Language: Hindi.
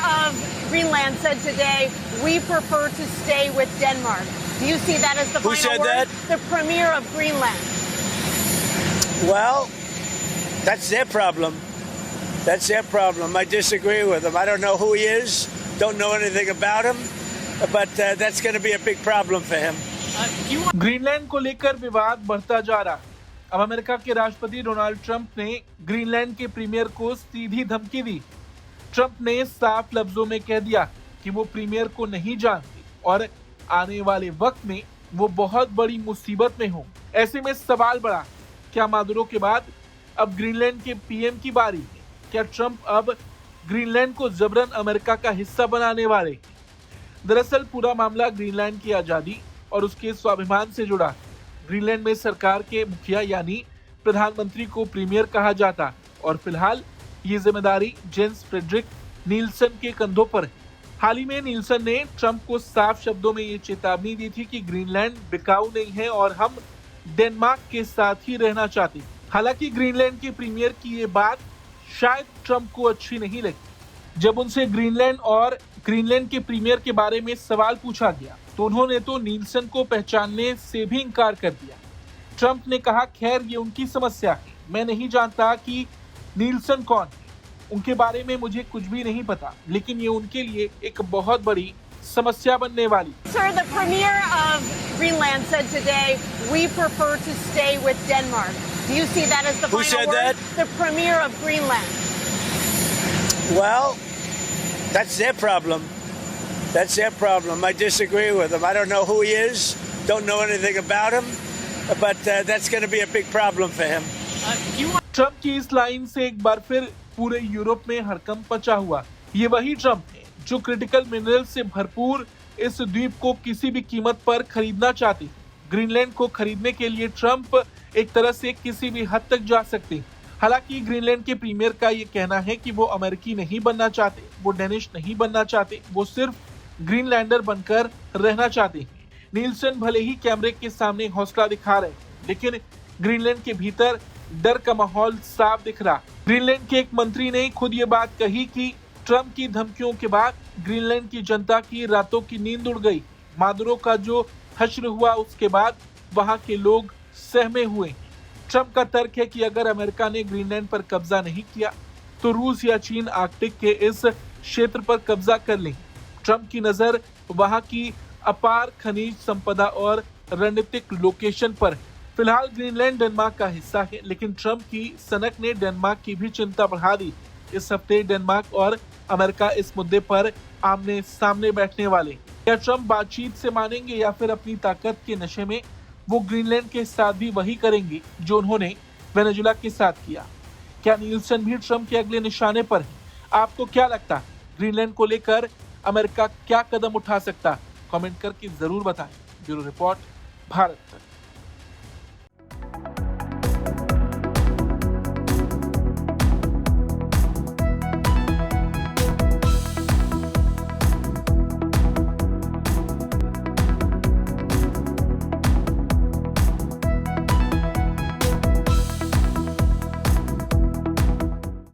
of Greenland said today, we prefer to stay with Denmark. Do you see that as the Who final said word? that? The premier of Greenland. Well, that's their problem. That's their problem. I disagree with him. I don't know who he is, don't know anything about him, but that's going to be a big problem for him. Greenland को लेकर विवाद बढ़ता जा रहा है। अब अमेरिका के राष्ट्रपति डोनाल्ड ट्रंप ने ग्रीनलैंड के प्रीमियर को सीधी धमकी दी। ट्रंप ने साफ लफ्जों में कह दिया कि वो प्रीमियर को नहीं जानते और आने वाले वक्त में वो बहुत बड़ी मुसीबत में हो। ऐसे में सवाल बढ़ा, क्या मादुरो के बाद अब ग्रीनलैंड के पीएम की बारी है? क्या ट्रंप अब ग्रीनलैंड को जबरन अमेरिका का हिस्सा बनाने वाले हैं? दरअसल पूरा मामला ग्रीनलैंड की आजादी और उसके स्वाभिमान से जुड़ा है। ग्रीनलैंड में सरकार के मुखिया यानी प्रधानमंत्री को प्रीमियर कहा जाता है और फिलहाल ये जिम्मेदारी जेंस फ्रेडरिक नील्सन के कंधों पर है। हाल ही में नील्सन ने ट्रंप को साफ शब्दों में ये चेतावनी दी थी कि ग्रीनलैंड बिकाऊ नहीं है और हम डेनमार्क के साथ ही रहना चाहते हैं। हालांकि ग्रीनलैंड के प्रीमियर की ये बात शायद ट्रंप को अच्छी नहीं लगी। जब उनसे ग्रीनलैंड और ग्रीनलैंड के प्रीमियर के बारे में सवाल पूछा गया तो उन्होंने तो नील्सन को पहचानने से भी इनकार कर दिया। ट्रंप ने कहा, खैर ये उनकी समस्या है, मैं नहीं जानता कि नील्सन कौन है, उनके बारे में मुझे कुछ भी नहीं पता, लेकिन ये उनके लिए एक बहुत बड़ी समस्या बनने वाली। Sir, the premier of Greenland said today, we prefer to stay with Denmark. Do you see that as the Who final said word? that? The premier of Greenland. Well, that's their problem. That's their problem. I disagree with him. I don't know who he is, don't know anything about him, but that's going to be a big problem for him. Trump की इस लाइन से एक बार फिर पूरे यूरोप में हड़कंप मचा हुआ। ये वही ट्रंप है जो क्रिटिकल मिनरल से भरपूर इस द्वीप को किसी भी कीमत पर खरीदना चाहते हैं। ग्रीनलैंड को खरीदने के लिए ट्रंप एक तरह से किसी भी हद तक जा सकते हैं। हालांकि ग्रीनलैंड के प्रीमियर का ये कहना है कि वो अमेरिकी नहीं बनना चाहते, वो डेनिश नहीं बनना चाहते, वो सिर्फ ग्रीनलैंडर बनकर रहना चाहते हैं। नील्सन भले ही कैमरे के सामने हौसला दिखा रहे हैं, लेकिन ग्रीनलैंड के भीतर डर का माहौल साफ दिख रहा। ग्रीनलैंड के एक मंत्री ने खुद ये बात कही कि ट्रंप की धमकियों के बाद ग्रीनलैंड की जनता की रातों की नींद उड़ गई। मादुरो का जो हश्र हुआ उसके बाद वहां के लोग सहमे हुए। ट्रंप का तर्क है कि अगर अमेरिका ने ग्रीनलैंड पर कब्जा नहीं किया तो रूस या चीन आर्कटिक के इस क्षेत्र पर कब्जा कर लेंगे। ट्रंप की नजर वहां की अपार खनिज संपदा और रणनीतिक लोकेशन पर है। फिलहाल ग्रीनलैंड डेनमार्क का हिस्सा है, लेकिन ट्रंप की सनक ने डेनमार्क की भी चिंता बढ़ा दी। इस हफ्ते डेनमार्क और अमेरिका इस मुद्दे पर आमने सामने बैठने वाले। क्या ट्रंप बातचीत से मानेंगे या फिर अपनी ताकत के नशे में वो ग्रीनलैंड के साथ भी वही करेंगे जो उन्होंने वेनेजुला के साथ किया? क्या नील्सन भी ट्रंप के अगले निशाने पर है? आपको क्या लगता है, ग्रीनलैंड को लेकर अमेरिका क्या कदम उठा सकता है? कमेंट करके जरूर बताएं। ब्यूरो रिपोर्ट, भारत तक।